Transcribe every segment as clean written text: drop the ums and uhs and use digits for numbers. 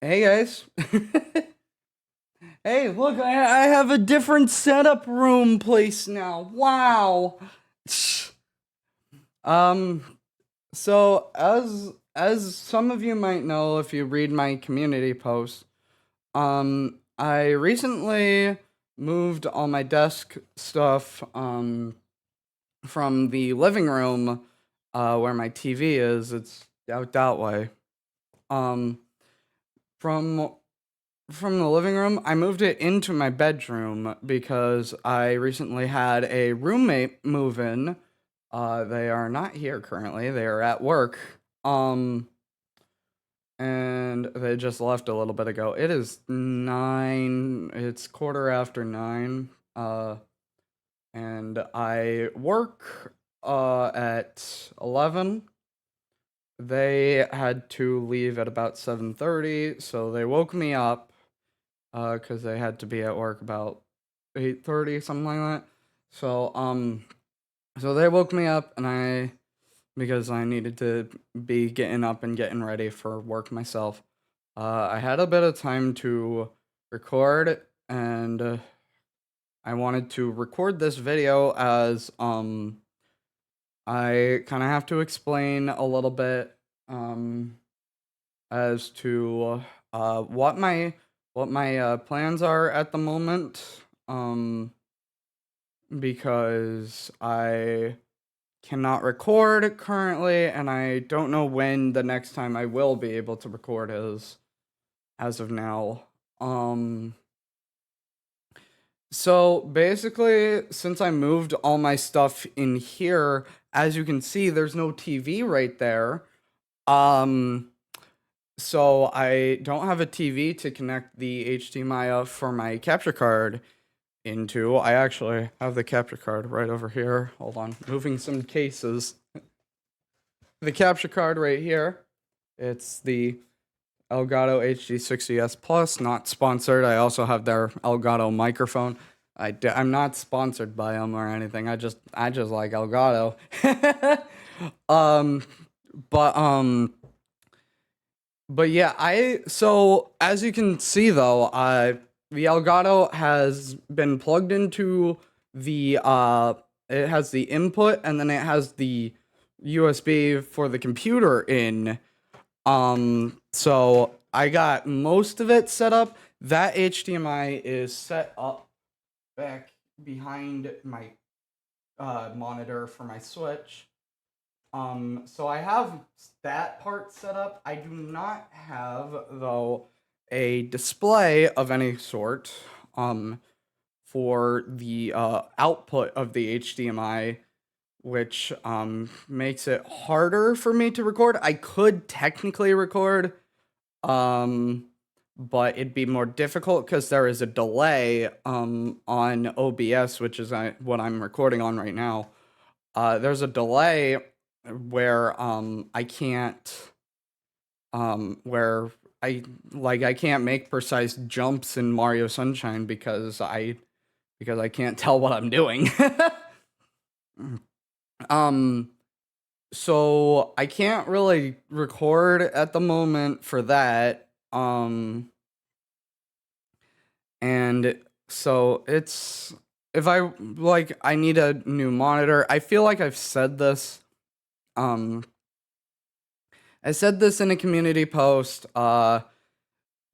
Hey guys. Hey, look, I have a different setup room place now. Wow. Um, so as some of you might know if you read my community posts, I recently moved all my desk stuff from the living room where my TV is. It's out that way. Um, from From the living room, I moved it into my bedroom because I recently had a roommate move in. They are not here currently. They are at work. Um, and they just left a little bit ago. It is 9, it's quarter after 9. And I work at 11. They had to leave at about 7:30, so they woke me up because they had to be at work about 8:30, something like that. So they woke me up, and because I needed to be getting up and getting ready for work myself. I had a bit of time to record, and I wanted to record this video as I kind of have to explain a little bit as to what my plans are at the moment. Because I cannot record currently, and I don't know when the next time I will be able to record is as of now. So basically, since I moved all my stuff in here, as you can see, there's no TV right there. Um, so I don't have a TV to connect the HDMI up for my capture card into. I actually have the capture card right over here. Hold on, moving some cases. The capture card right here. It's the Elgato HD60S Plus, not sponsored. I also have their Elgato microphone. I'm not sponsored by them or anything. I just like Elgato. um, but but yeah, so as you can see though, the Elgato has been plugged into the it has the input, and then it has the USB for the computer in. So I got most of it set up. That HDMI is set up back behind my monitor for my Switch. So I have that part set up. I do not have, though, a display of any sort, for the output of the HDMI, which makes it harder for me to record. I could technically record, um, but it'd be more difficult because there is a delay on OBS, which is what I'm recording on right now. There's a delay where I can't where I can't make precise jumps in Mario Sunshine because I can't tell what I'm doing. um so I can't really record at the moment for that. And so it's if I need a new monitor. I feel like I've said this. I said this in a community post, but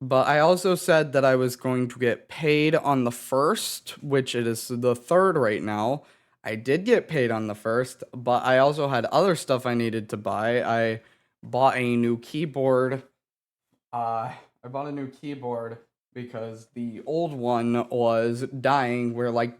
I also said that I was going to get paid on the 1st, which it is the 3rd right now. I did get paid on the 1st, but I also had other stuff I needed to buy. I bought a new keyboard. I bought a new keyboard because the old one was dying, where like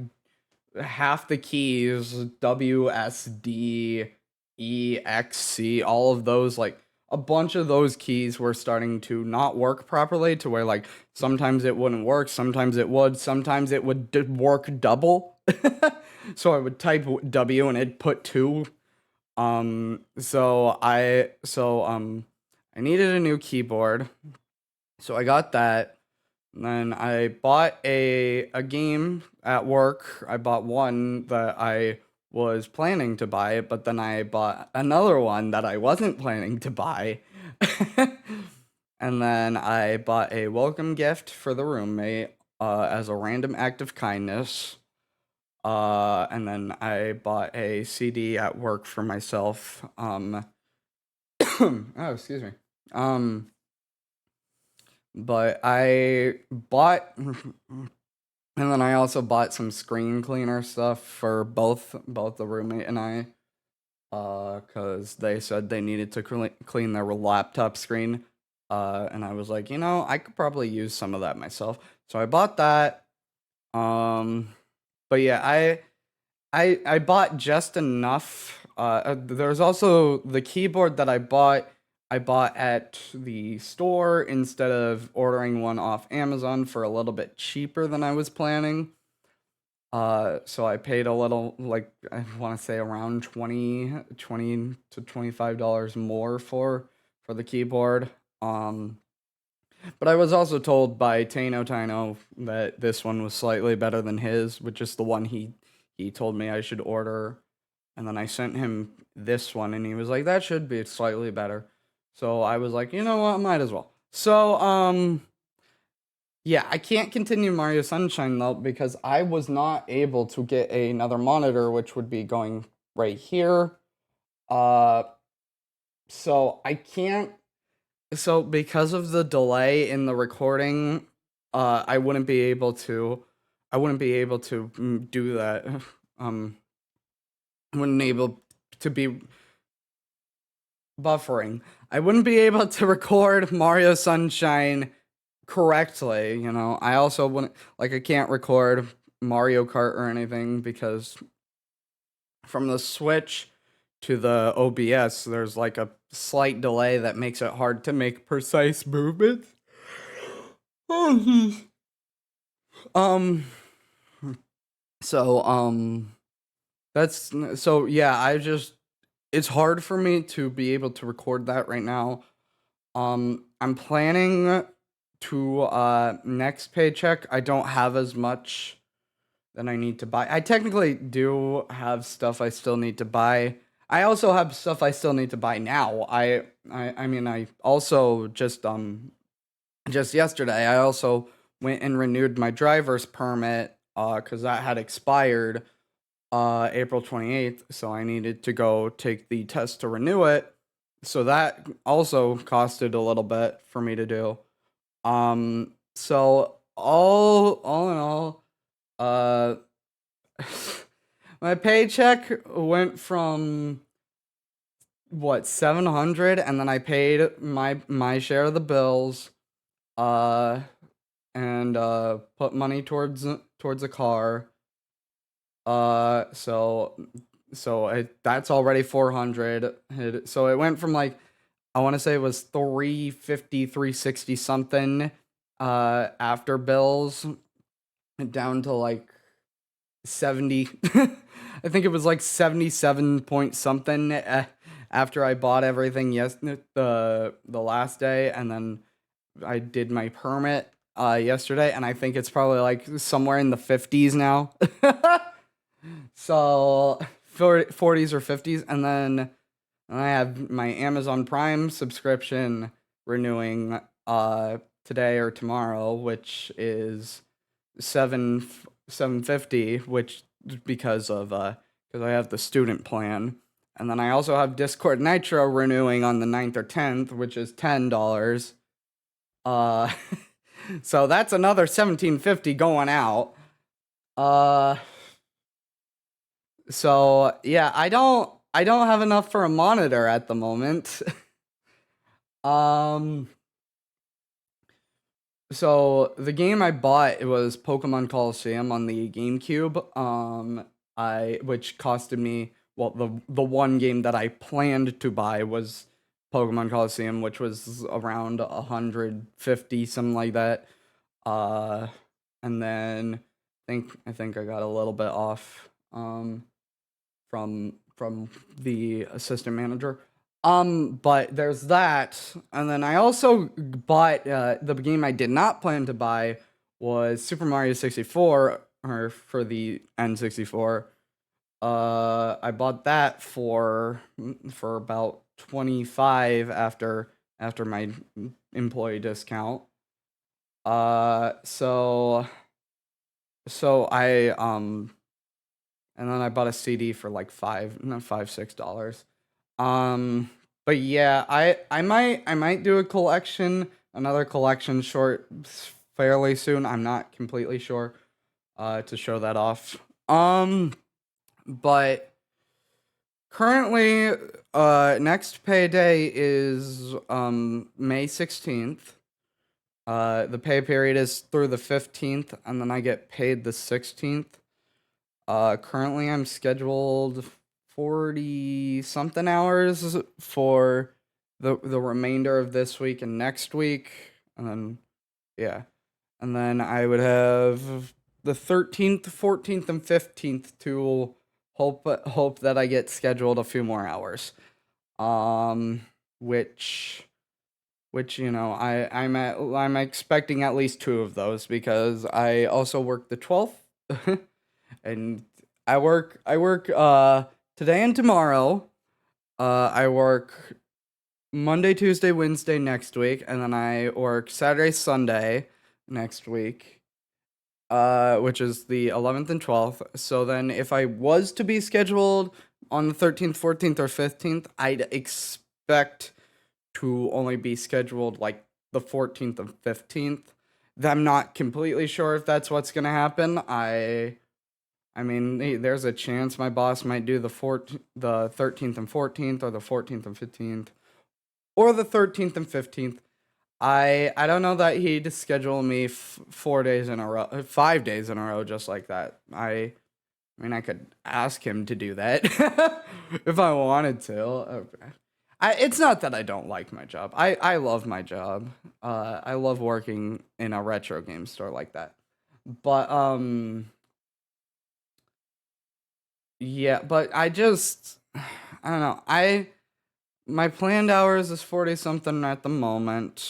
half the keys, W, S, D, E, X, C, all of those, like a bunch of those keys were starting to not work properly, to where like sometimes it wouldn't work, sometimes it would, sometimes it would work double. So I would type W and it'd put 2. I needed a new keyboard. So I got that. And then I bought a game at work. I bought one that I was planning to buy, but then I bought another one that I wasn't planning to buy. And then I bought a welcome gift for the roommate as a random act of kindness. And then I bought a CD at work for myself. Oh, excuse me. Um, but I bought, and then I also bought some screen cleaner stuff for both the roommate and I, cause they said they needed to clean their laptop screen. And I was like, I could probably use some of that myself. So I bought that. Um, but yeah, I bought just enough. There's also the keyboard that I bought. I bought at the store instead of ordering one off Amazon for a little bit cheaper than I was planning. So I paid a little, like I want to say around 20 to $25 more for the keyboard. Um, but I was also told by Tano that this one was slightly better than his, which is the one he told me I should order. And then I sent him this one and he was like, that should be slightly better. So I was like, you know what, might as well. So yeah, I can't continue Mario Sunshine though because I was not able to get another monitor which would be going right here. Uh so I can't so because of the delay in the recording, I wouldn't be able to do that. Um I wouldn't able to be buffering. I wouldn't be able to record Mario Sunshine correctly, I also wouldn't like I can't record Mario Kart or anything because from the Switch to the OBS, there's like a slight delay that makes it hard to make precise movements. Oh, jeez. Um, so, that's so yeah, it's hard for me to be able to record that right now. I'm planning to next paycheck. I don't have as much that I need to buy. I technically do have stuff I still need to buy. I also have stuff I still need to buy now. I mean I also just yesterday I also went and renewed my driver's permit cuz that had expired April 28th, so I needed to go take the test to renew it. So that also costed a little bit for me to do. So all in all, uh my paycheck went from what 700 and then I paid my share of the bills uh and put money towards a car. That's already 400. So it went from like I want to say it was 350, 360 something after bills down to like 70. I think it was like 77 point something after I bought everything the last day and then I did my permit yesterday and I think it's probably like somewhere in the 50s now. So 40s or 50s and then I have my Amazon Prime subscription renewing today or tomorrow, which is 750, which because I have the student plan. And then I also have Discord Nitro renewing on the 9th or 10th, which is $10. Uh so that's another 1750 going out. Uh so yeah, I don't have enough for a monitor at the moment. um So the game I bought it was Pokemon Coliseum on the GameCube. I which costed me the one game that I planned to buy was Pokemon Coliseum, which was around 150 something like that. Uh, and then I think I got a little bit off from the assistant manager. But there's that, and then I also bought the game I did not plan to buy was Super Mario 64 or for the N64. I bought that for about 25 after after my employee discount. So I and then I bought a CD for like $6. Um, but yeah, I might do a collection, another collection short fairly soon. I'm not completely sure to show that off. But currently next payday is May 16th. The pay period is through the 15th, and then I get paid the 16th. Currently I'm scheduled 40 something hours for the remainder of this week and next week. And then yeah. And then I would have the 13th, 14th, and 15th to hope that I get scheduled a few more hours. Um which I'm expecting at least two of those because I also work the 12th and I work today and tomorrow. I work Monday, Tuesday, Wednesday next week, and then I work Saturday, Sunday next week. Which is the 11th and 12th. So then if I was to be scheduled on the 13th, 14th, or 15th, I'd expect to only be scheduled like the 14th and 15th. I'm not completely sure if that's what's going to happen. I mean, there's a chance my boss might do the 13th and 14th, or the 14th and 15th, or the 13th and 15th. I don't know that he'd schedule me 4 days in a row, 5 days in a row, just like that. I mean, I could ask him to do that if I wanted to. It's not that I don't like my job. I love my job. I love working in a retro game store like that. But yeah, but I don't know. My planned hours is 40 something at the moment.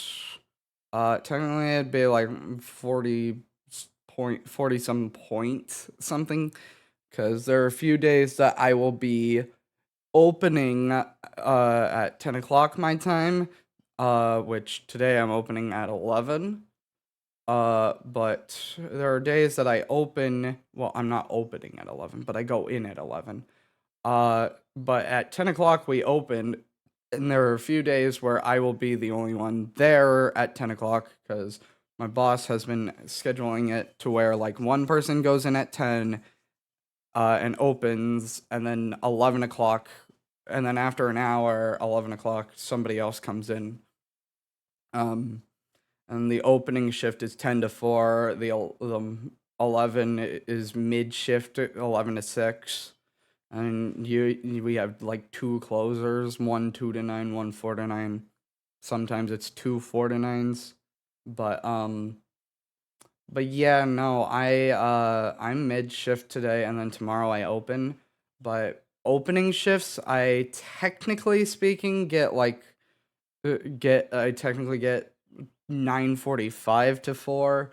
Technically it'd be like 40 some point something, because there are a few days that I will be opening at 10 o'clock my time, which today I'm opening at 11. But there are days that I open, well, I'm not opening at 11, but I go in at 11. But at 10 o'clock we open, and there are a few days where I will be the only one there at 10 o'clock because my boss has been scheduling it to where like one person goes in at 10 and opens, and then 11 o'clock, and then after an hour, 11 o'clock, somebody else comes in. Um, and the opening shift is 10 to 4. The 11 is mid shift, 11 to 6. And we have like two closers, one 2 to 9, one 4 to 9. Sometimes it's two 4 to 9s. But yeah, no, I'm mid shift today, and then tomorrow I open. But opening shifts, I technically speaking get like I technically get 9:45 to 4,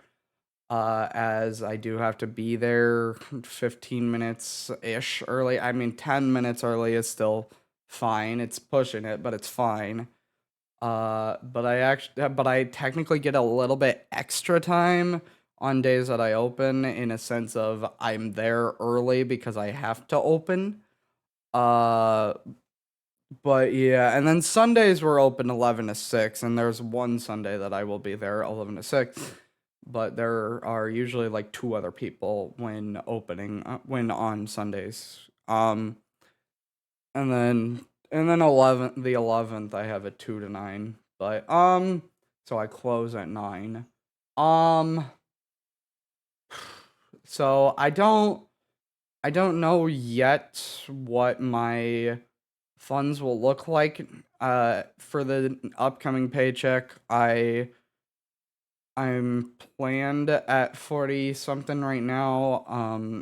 as I do have to be there 15 minutes ish early. I mean, 10 minutes early is still fine. It's pushing it, but it's fine. But I technically get a little bit extra time on days that I open, in a sense of I'm there early because I have to open. Uh, but yeah, and then Sundays we're open 11 to 6, and there's one Sunday that I will be there 11 to 6. But there are usually like two other people when opening, when on Sundays. And then 11th I have a 2 to 9. But so I close at 9. Um so I don't know yet what my funds will look like for the upcoming paycheck. I'm planned at 40 something right now,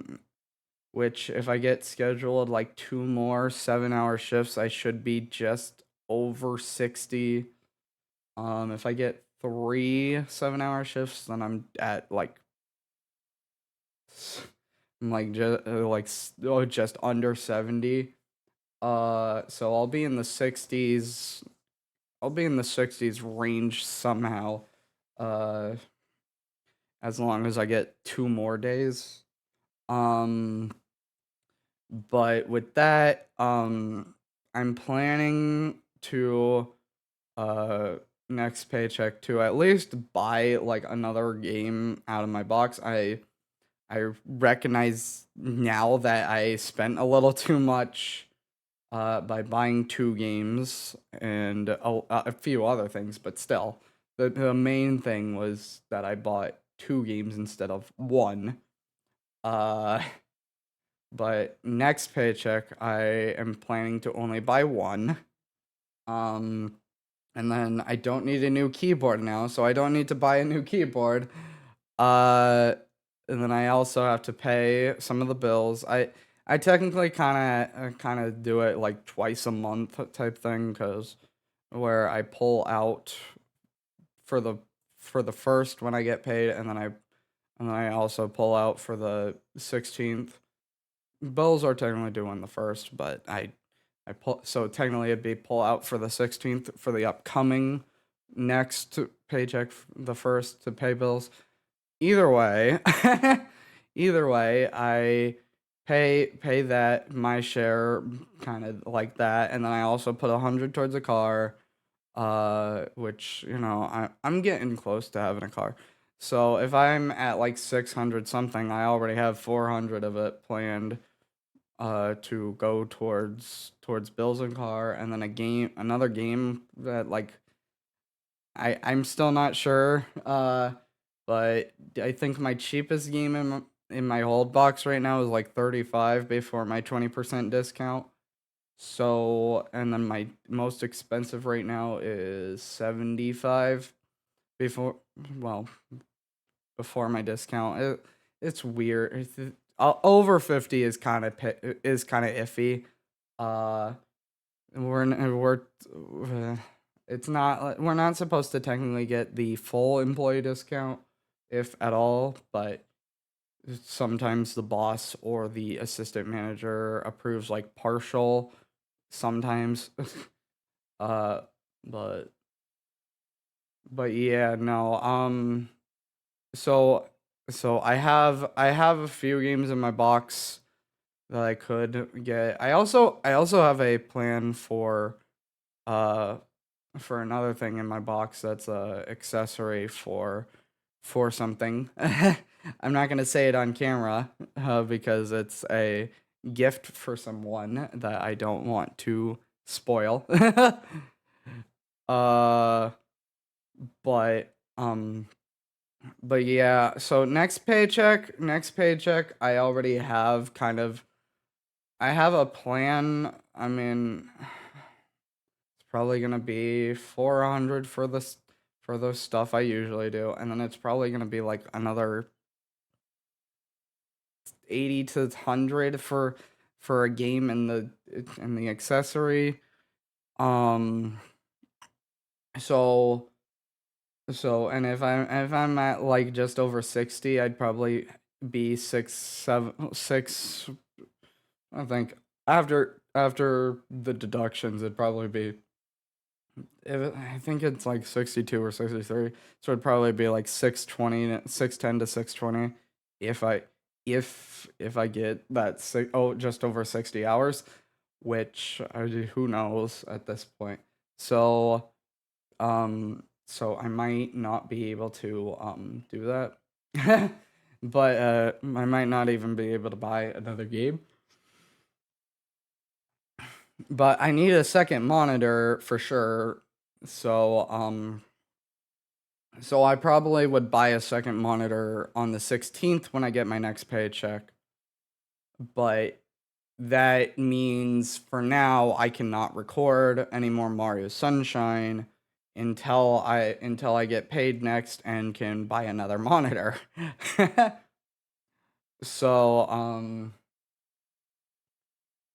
which if I get scheduled like two more 7-hour shifts, I should be just over 60. If I get three 7-hour shifts, then I'm at like I'm like just under 70. So I'll be in the 60s I'll be in the 60s range somehow. Uh, as long as I get 2 more days. Um, but with that, I'm planning to uh next paycheck to at least buy like another game out of my box. I recognize now that I spent a little too much by buying 2 games and a few other things, but still, the main thing was that I bought 2 games instead of one. Uh, but next paycheck, I am planning to only buy one. Um, and then I don't need a new keyboard now, so I don't need to buy a new keyboard. Uh, and then I also have to pay some of the bills. I technically kind of do it like twice a month type thing, cause where I pull out for the for the first when I get paid, and then I also pull out for the 16th. Bills are technically due on the first, but I pull, so technically it'd be pull out for the 16th for the upcoming next paycheck, the first to pay bills. Either way, either way, I pay that my share kind of like that, and then I also put 100 towards a car, which I'm getting close to having a car. So if I'm at like 600 something, I already have 400 of it planned to go towards bills and car, and then another game that like I'm still not sure. But I think my cheapest game in my hold box right now is like 35 before my 20% discount. So, and then my most expensive right now is 75 before, well, before my discount. It's weird. Over 50 is kind of iffy. Uh, we're it's not we're not supposed to technically get the full employee discount if at all, but sometimes the boss or the assistant manager approves like partial sometimes. uh but yeah, no. So I have a few games in my box that I could get. I also have a plan uh for another thing in my box that's a accessory for something. I'm not gonna say it on camera because it's a gift for someone that I don't want to spoil. uh, but yeah. So next paycheck, I already have I have a plan. I mean, it's probably gonna be 400 for the stuff I usually do, and then it's probably gonna be like another 80 to 100 for a game in the accessory. Um so and if I'm at like just over 60, I'd probably be 6 7 6. I think after the deductions it'd probably be, I think it's like 62 or 63. So it'd probably be like 610 to 620 if I get that just over 60 hours, which who knows at this point. So I might not be able to do that. But I might not even be able to buy another game. But I need a second monitor for sure. So I probably would buy a second monitor on the 16th when I get my next paycheck. But that means for now I cannot record any more Mario Sunshine until I get paid next and can buy another monitor. So,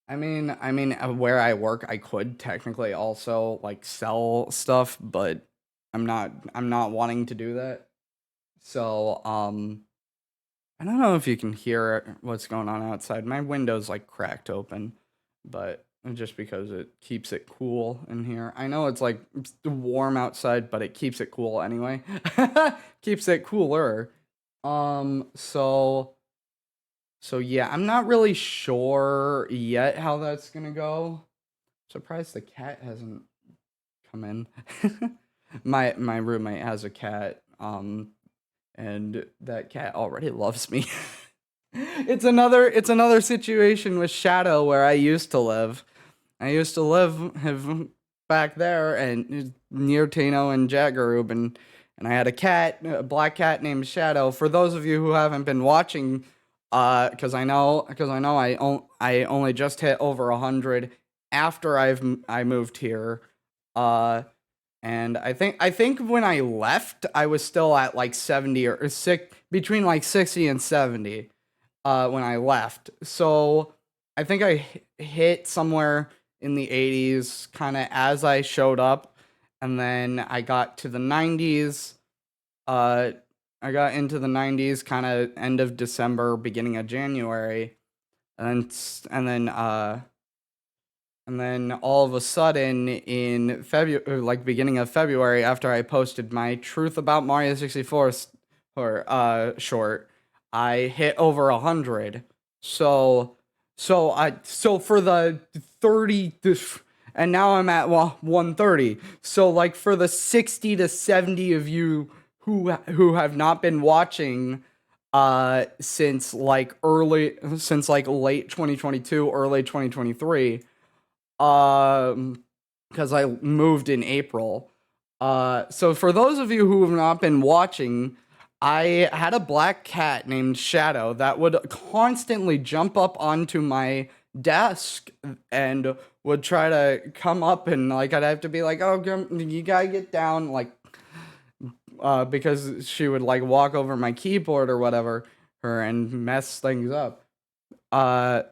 where I work, I could technically also like sell stuff, but I'm not wanting to do that. So, I don't know if you can hear what's going on outside. My window's like cracked open, but just because it keeps it cool in here. I know it's like it's warm outside, but it keeps it cool anyway. Keeps it cooler. So yeah, I'm not really sure yet how that's gonna go. Surprised the cat hasn't come in. My roommate has a cat, and that cat already loves me. It's another situation with Shadow where I used to live. I used to live have back there and near Tano and Jaggeroob, and I had a cat, a black cat named Shadow. For those of you who haven't been watching, because I know I only just hit over 100 after I moved here, uh, and I think when I left, I was still at like 70 or six between like 60 and 70 when I left. So I think I hit somewhere in the 80s kind of as I showed up, and then I got to the 90s. Uh, I got into the 90s kind of end of December, beginning of January, and then and then all of a sudden in February, like beginning of February, after I posted my Truth About Mario 64 short, I hit over 100. So so for the 30 and now I'm at 130. So like for the 60 to 70 of you who have not been watching since like late 2022, early 2023, because I moved in April. So for those of you who have not been watching, I had a black cat named Shadow that would constantly jump up onto my desk and would try to come up, and like I'd have to be like, "Oh, you gotta get down," like because she would like walk over my keyboard or whatever her and mess things up.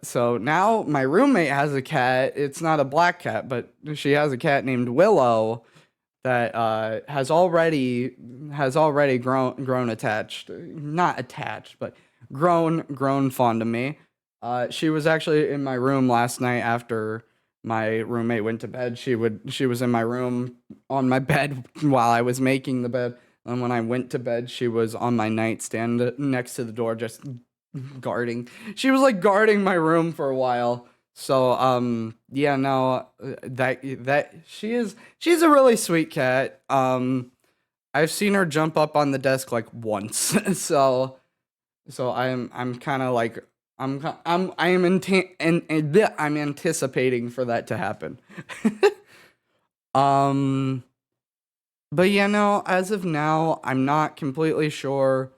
So now my roommate has a cat. It's not a black cat, but she has a cat named Willow that has already grown attached. Not attached, but grown fond of me. She was actually in my room last night after my roommate went to bed. She was in my room on my bed while I was making the bed. And when I went to bed, she was on my nightstand next to the door, just guarding. She was like guarding my room for a while. So yeah, no, that she's a really sweet cat. I've seen her jump up on the desk like once. So I'm kind of like I'm anticipating for that to happen. um but yeah, no, as of now, I'm not completely sure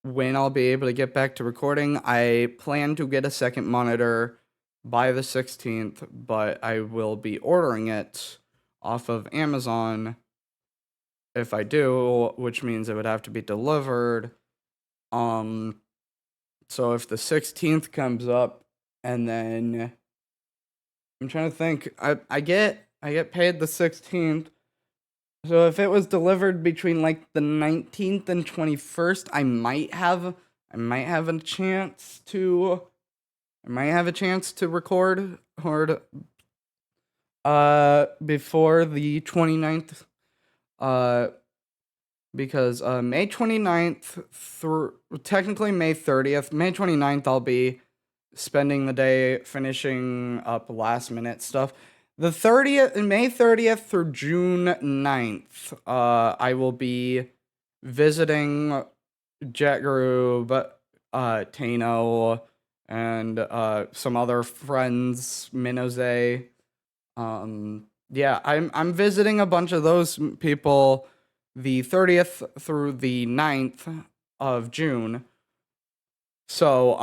when I'll be able to get back to recording. I plan to get a second monitor by the 16th, but I will be ordering it off of Amazon if I do, which means it would have to be delivered. Um, so if the 16th comes up, and then I'm trying to think, I get paid the 16th. So if it was delivered between like the 19th and 21st, I might have a chance to record before the 29th, uh because May 29th through technically May 30th, May 29th I'll be spending the day finishing up last minute stuff. The 30th, May 30th through June 9th, I will be visiting Jaggeroob, Tano, and some other friends, Minoze. Yeah, I'm visiting a bunch of those people the 30th through the 9th of June. So,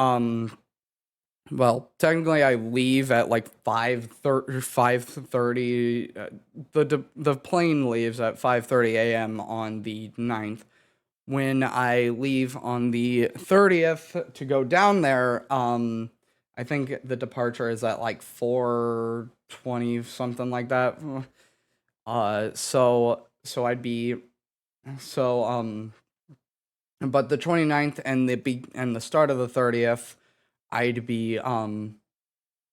well, technically I leave at like 5:30. The plane leaves at 5:30 a.m. on the 9th. When I leave on the 30th to go down there, I think the departure is at like 4:20, something like that. So I'd be so but the 29th and the start of the 30th, I'd be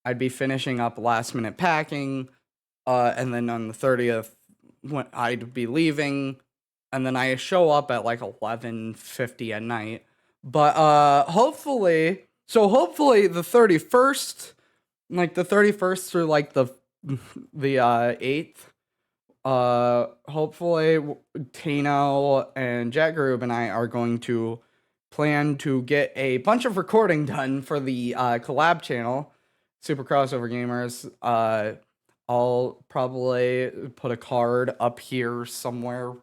I'd be finishing up last minute packing, and then on the 30th, when I'd be leaving, and then I show up at like 11:50 at night. But hopefully the 31st, like the 31st through like the 8th, hopefully Tano and Jack Grube and I are going to plan to get a bunch of recording done for the collab channel, Super Crossover Gamers. I'll probably put a card up here somewhere,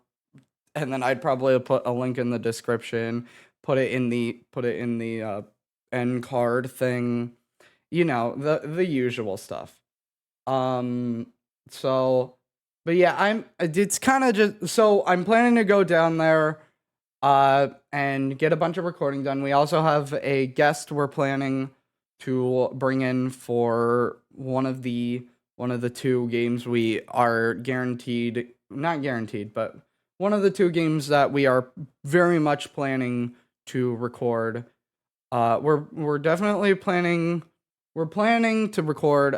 and then I'd probably put a link in the description, put it in the end card thing, the usual stuff. Um, so, but yeah, it's kind of just, so I'm planning to go down there, and get a bunch of recording done. We also have a guest we're planning to bring in for one of the two games we are guaranteed, not guaranteed, but one of the two games that we are very much planning to record. We're definitely planning, we're planning to record,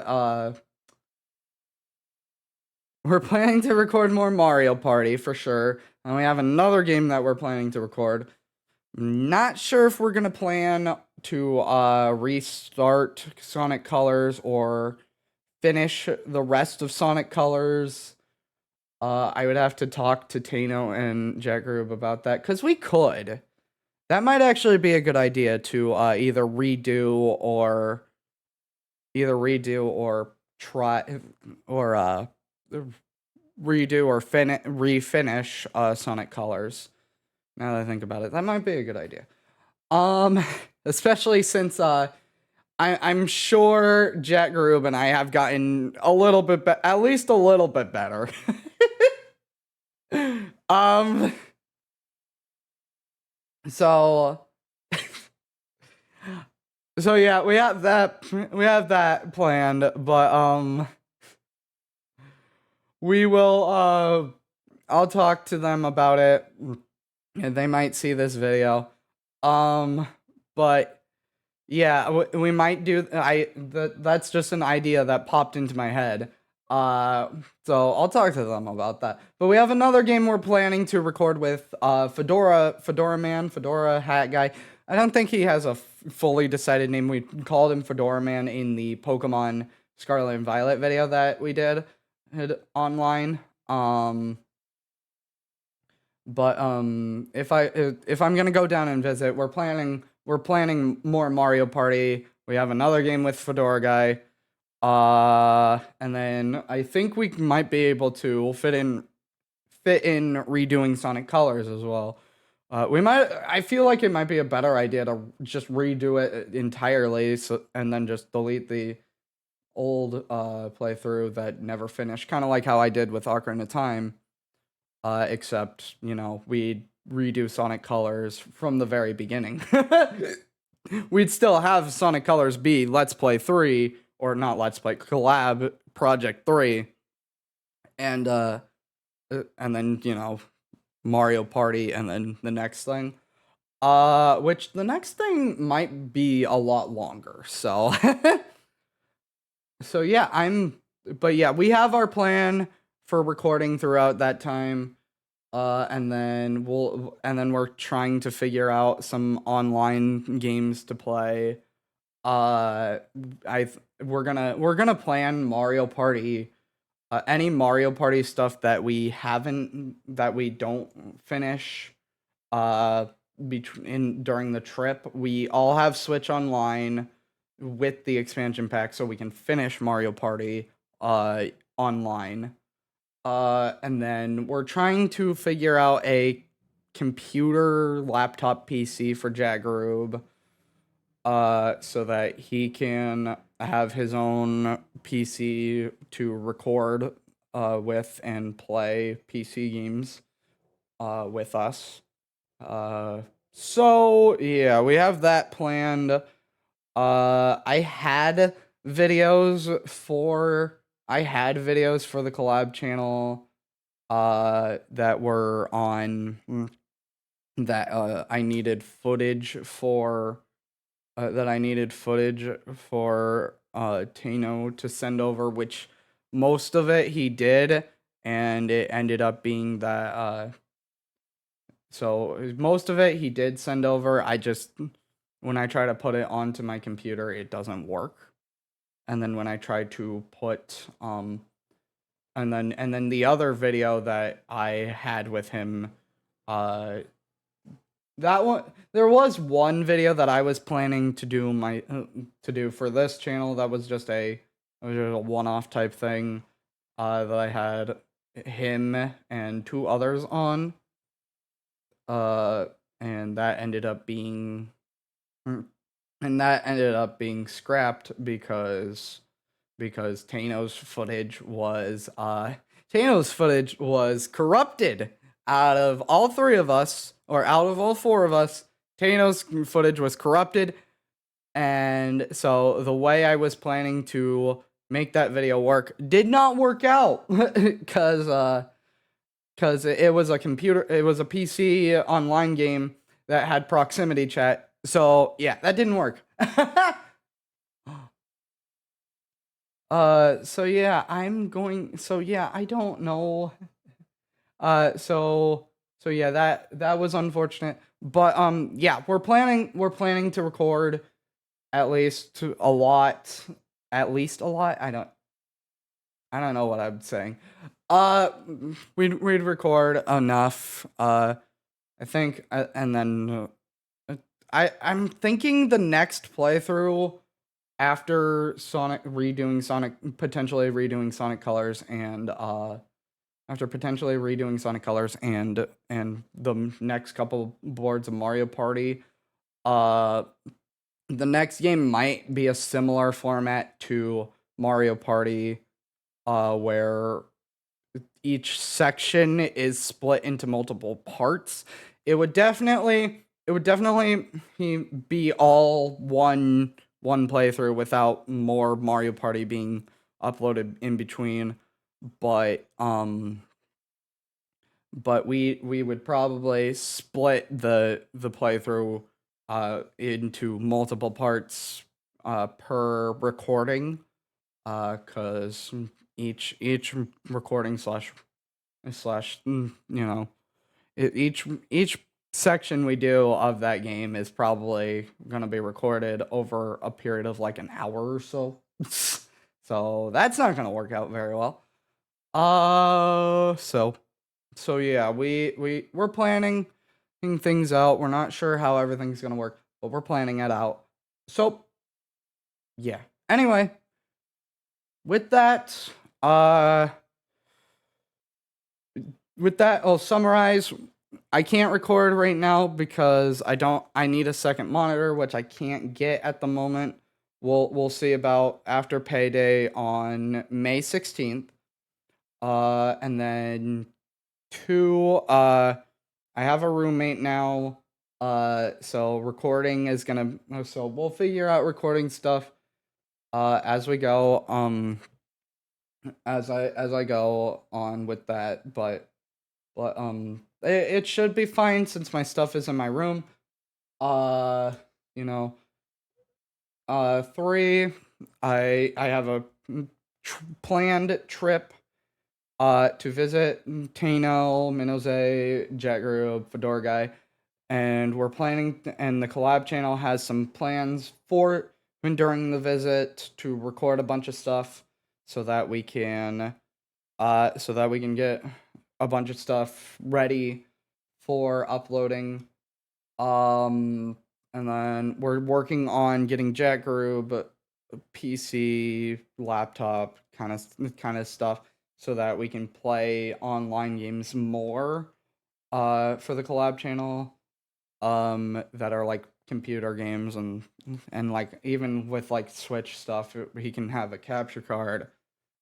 we're planning to record more Mario Party for sure. And we have another game that we're planning to record. Not sure if we're gonna plan to restart Sonic Colors or finish the rest of Sonic Colors. I would have to talk to Tano and Jack Grube about that, because we could. That might actually be a good idea to either redo or try, or redo or refinish Sonic Colors. Now that I think about it, that might be a good idea. Especially since I'm sure Jack Grube and I have gotten a little bit at least a little bit better. um so so yeah, we have that planned, but we will I'll talk to them about it. They might see this video. But yeah, we might do. That's just an idea that popped into my head. So I'll talk to them about that. But we have another game we're planning to record with Fedora Hat Guy. I don't think he has a fully decided name. We called him Fedora Man in the Pokemon Scarlet and Violet video that we did online. But if I'm gonna go down and visit, we're planning more Mario Party. We have another game with Fedora Guy. And then I think we might be able to fit in redoing Sonic Colors as well. I feel like it might be a better idea to just redo it entirely, and then just delete the old playthrough that never finished, kind of like how I did with Ocarina of Time. Except, we'd redo Sonic Colors from the very beginning. We'd still have Sonic Colors be Let's Play 3, or not Let's Play, Collab Project 3. And then, Mario Party, and then the next thing. Which the next thing might be a lot longer, so. So yeah, but yeah, we have our plan for recording throughout that time. And then we're trying to figure out some online games to play. We're gonna plan Mario Party, any Mario Party stuff that we don't finish, during the trip. We all have Switch Online with the expansion pack, so we can finish Mario Party, online. And then we're trying to figure out a computer laptop PC for Jack Grube, so that he can have his own PC to record with and play PC games with us. So yeah, we have that planned. I had videos for the collab channel that were on that I needed footage for Tano to send over, which most of it he did, and it ended up being that so most of it he did send over. I just when I try to put it onto my computer, it doesn't work. And then when I try to put and then the other video that I had with him, uh that one, there was one video that I was planning to do to do for this channel that was just a one-off type thing, that I had him and two others on, uh and that ended up being scrapped because Tano's footage was corrupted. Out of all three of us, or out of all four of us, Tano's footage was corrupted. And so the way I was planning to make that video work did not work out because it was a PC online game that had proximity chat. So yeah, that didn't work. I don't know. So yeah, that was unfortunate. But yeah, we're planning to record at least a lot. At least a lot. I don't know what I'm saying. Uh, we'd record enough. I think, and then I'm thinking the next playthrough after potentially redoing Sonic Colors and the next couple boards of Mario Party, uh the next game might be a similar format to Mario Party, where each section is split into multiple parts. It would definitely be all one playthrough without more Mario Party being uploaded in between. But we would probably split the playthrough into multiple parts per recording, cuz each recording slash each section we do of that game is probably going to be recorded over a period of like an hour or so. So that's not going to work out very well. So yeah, we're planning things out. We're not sure how everything's gonna work, but we're planning it out. So yeah. Anyway, with that, uh, I'll summarize. I can't record right now because I need a second monitor, which I can't get at the moment. We'll see about after payday on May 16th. And then two, I have a roommate now. So recording is gonna. So we'll figure out recording stuff as we go. As I go on with that, it should be fine since my stuff is in my room. Uh, you know, three, I have a planned trip to visit Tano, Minoze, Jet Group, Fedora Guy, and we're planning, and the Collab channel has some plans for during the visit to record a bunch of stuff so that we can get a bunch of stuff ready for uploading. And then we're working on getting Jet Group, PC, laptop kind of stuff so that we can play online games more for the Collab channel, that are like computer games, and like even with like Switch stuff, he can have a capture card,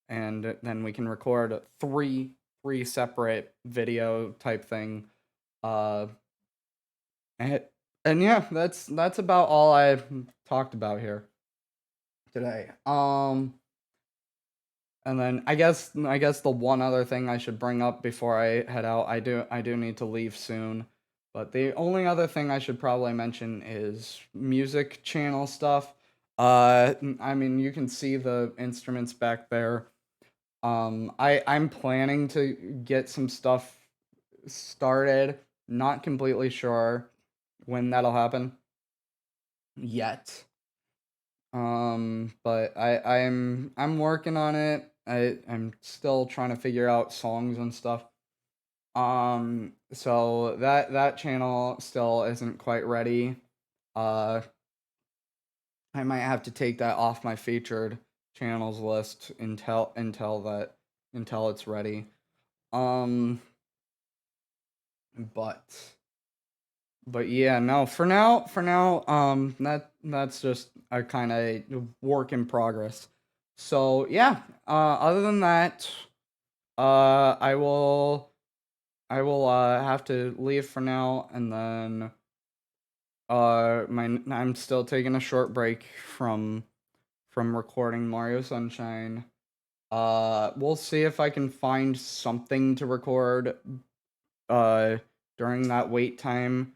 and then we can record three separate video type thing. uh and, and yeah, that's about all I talked about here today. And then I guess the one other thing I should bring up before I head out, I do need to leave soon. But the only other thing I should probably mention is music channel stuff. I mean, you can see the instruments back there. I'm planning to get some stuff started. Not completely sure when that'll happen yet. But I'm working on it. I'm still trying to figure out songs and stuff. So that channel still isn't quite ready. Uh, I might have to take that off my featured channels list until it's ready. Um, but yeah, no, for now, that's just a kind of work in progress. So yeah, other than that, I will have to leave for now, and then I'm still taking a short break from recording Mario Sunshine. We'll see if I can find something to record uh during that wait time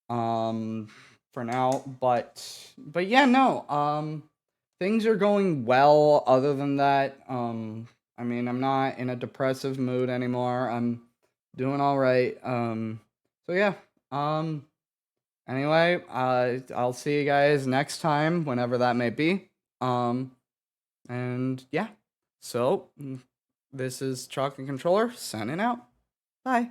um for now, but yeah, no, things are going well other than that. I mean, I'm not in a depressive mood anymore. I'm doing all right. So yeah. Anyway, I'll see you guys next time, whenever that may be. Um and yeah. So, this is Chocolate Controller signing out. Bye.